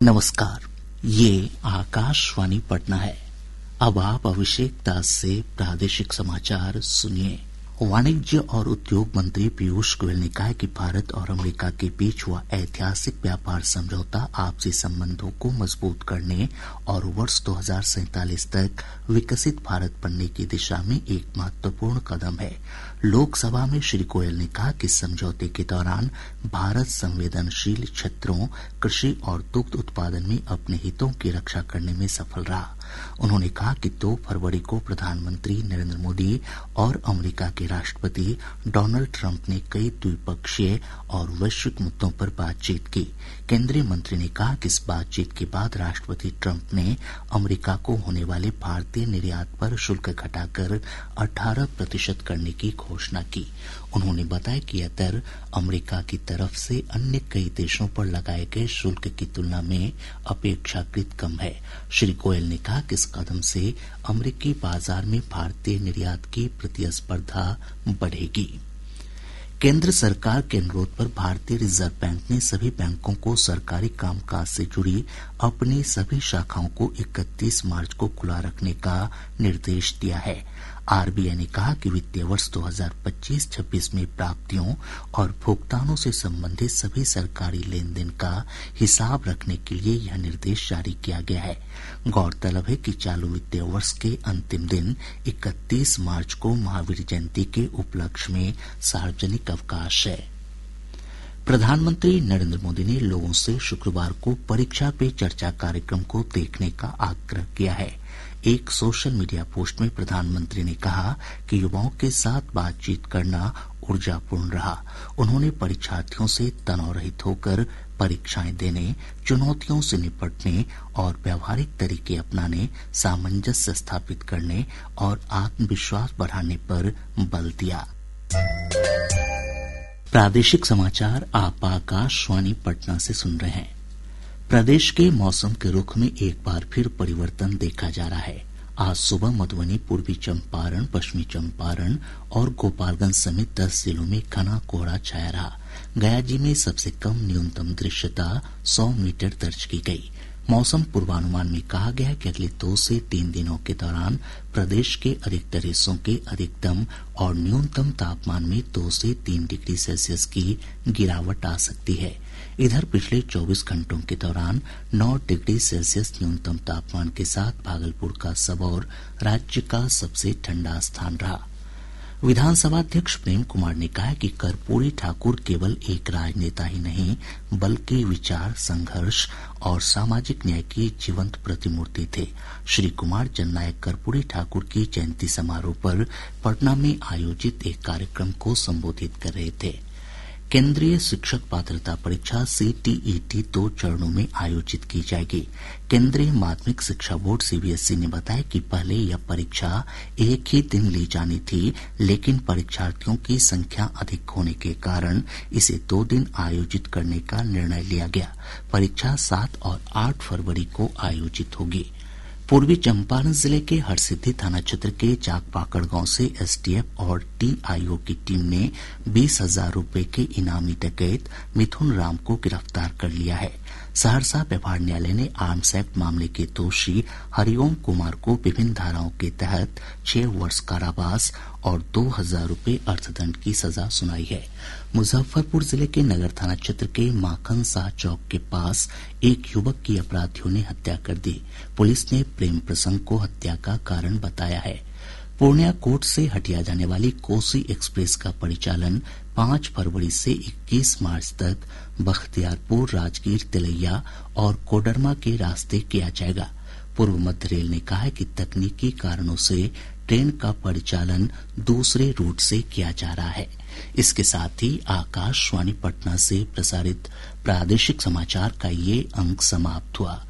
नमस्कार, ये आकाशवाणी पटना है। अब आप अभिषेक दास से प्रादेशिक समाचार सुनिए। वाणिज्य और उद्योग मंत्री पीयूष गोयल ने कहा है कि भारत और अमेरिका के बीच हुआ ऐतिहासिक व्यापार समझौता आपसी संबंधों को मजबूत करने और वर्ष 2047 तक विकसित भारत बनने की दिशा में एक महत्वपूर्ण कदम है। लोकसभा में श्री गोयल ने कहा कि समझौते के दौरान भारत संवेदनशील क्षेत्रों, कृषि और दुग्ध उत्पादन में अपने हितों की रक्षा करने में सफल रहा। उन्होंने कहा कि 2 फरवरी को प्रधानमंत्री नरेंद्र मोदी और अमेरिका के राष्ट्रपति डोनाल्ड ट्रंप ने कई द्विपक्षीय और वैश्विक मुद्दों पर बातचीत की। केंद्रीय मंत्री ने कहा कि इस बातचीत के बाद राष्ट्रपति ट्रंप ने अमेरिका को होने वाले भारतीय निर्यात पर शुल्क घटाकर 18% करने की घोषणा की। उन्होंने बताया कि यह दर अमेरिका की तरफ से अन्य कई देशों पर लगाए गए शुल्क की तुलना में अपेक्षाकृत कम है। श्री गोयल ने कहा कि इस कदम से अमेरिकी बाजार में भारतीय निर्यात की प्रतिस्पर्धा बढ़ेगी। केंद्र सरकार के अनुरोध पर भारतीय रिजर्व बैंक ने सभी बैंकों को सरकारी कामकाज से जुड़ी अपनी सभी शाखाओं को 31 मार्च को खुला रखने का निर्देश दिया है। आरबीआई ने कहा कि वित्तीय वर्ष 2025-26 में प्राप्तियों और भुगतानों से संबंधित सभी सरकारी लेन देन का हिसाब रखने के लिए यह निर्देश जारी किया गया है। गौरतलब है कि चालू वित्तीय वर्ष के अंतिम दिन 31 मार्च को महावीर जयंती के उपलक्ष्य में सार्वजनिक अवकाश है। प्रधानमंत्री नरेंद्र मोदी ने लोगों से शुक्रवार को परीक्षा पे चर्चा कार्यक्रम को देखने का आग्रह किया है। एक सोशल मीडिया पोस्ट में प्रधानमंत्री ने कहा कि युवाओं के साथ बातचीत करना ऊर्जापूर्ण रहा। उन्होंने परीक्षार्थियों से तनाव रहित होकर परीक्षाएं देने, चुनौतियों से निपटने और व्यावहारिक तरीके अपनाने, सामंजस्य स्थापित करने और आत्मविश्वास बढ़ाने पर बल दिया। प्रादेशिक समाचार आप आकाशवाणी पटना से सुन रहे हैं। प्रदेश के मौसम के रुख में एक बार फिर परिवर्तन देखा जा रहा है। आज सुबह मधुबनी, पूर्वी चंपारण, पश्चिमी चंपारण और गोपालगंज समेत 10 जिलों में घना कोहरा छाया रहा। गया में सबसे कम न्यूनतम दृश्यता 100 मीटर दर्ज की गई। मौसम पूर्वानुमान में कहा गया है कि अगले 2 से 3 दिनों के दौरान प्रदेश के अधिकतर हिस्सों के अधिकतम और न्यूनतम तापमान में 2 से 3 डिग्री सेल्सियस की गिरावट आ सकती है। इधर पिछले 24 घंटों के दौरान 9 डिग्री सेल्सियस न्यूनतम तापमान के साथ भागलपुर का सबौर राज्य का सबसे ठंडा स्थान रहा। विधानसभा अध्यक्ष प्रेम कुमार ने कहा कि कर्पूरी ठाकुर केवल एक राजनेता ही नहीं बल्कि विचार, संघर्ष और सामाजिक न्याय की जीवंत प्रतिमूर्ति थे। श्री कुमार जननायक कर्पूरी ठाकुर की जयंती समारोह पर पटना में आयोजित एक कार्यक्रम को संबोधित कर रहे थे। केंद्रीय शिक्षक पात्रता परीक्षा CTET 2 चरणों में आयोजित की जाएगी। केंद्रीय माध्यमिक शिक्षा बोर्ड CBSE ने बताया कि पहले यह परीक्षा एक ही दिन ली जानी थी, लेकिन परीक्षार्थियों की संख्या अधिक होने के कारण इसे 2 दिन आयोजित करने का निर्णय लिया गया। परीक्षा 7 और 8 फरवरी को आयोजित होगी। पूर्वी चंपारण जिले के हरसिद्धि थाना क्षेत्र के चाकपाकड़ गांव से एसटीएफ और TIO की टीम ने 20,000 रुपए के इनामी डकैत मिथुन राम को गिरफ्तार कर लिया है। सहरसा व्यवहार न्यायालय ने आर्म्स एक्ट मामले के दोषी हरिओम कुमार को विभिन्न धाराओं के तहत 6 वर्ष कारावास और 2,000 रुपए अर्थदंड की सजा सुनाई है। मुजफ्फरपुर जिले के नगर थाना क्षेत्र के माखन शाह चौक के पास एक युवक की अपराधियों ने हत्या कर दी। पुलिस ने प्रेम प्रसंग को हत्या का कारण बताया है। पूर्णिया कोर्ट से हटिया जाने वाली कोसी एक्सप्रेस का परिचालन 5 फरवरी से 21 मार्च तक बख्तियारपुर, राजगीर, तिलैया और कोडरमा के रास्ते किया जाएगा। पूर्व मध्य रेल ने कहा है कि तकनीकी कारणों से ट्रेन का परिचालन दूसरे रूट से किया जा रहा है। इसके साथ ही आकाशवाणी पटना से प्रसारित प्रादेशिक समाचार का ये अंक समाप्त हुआ।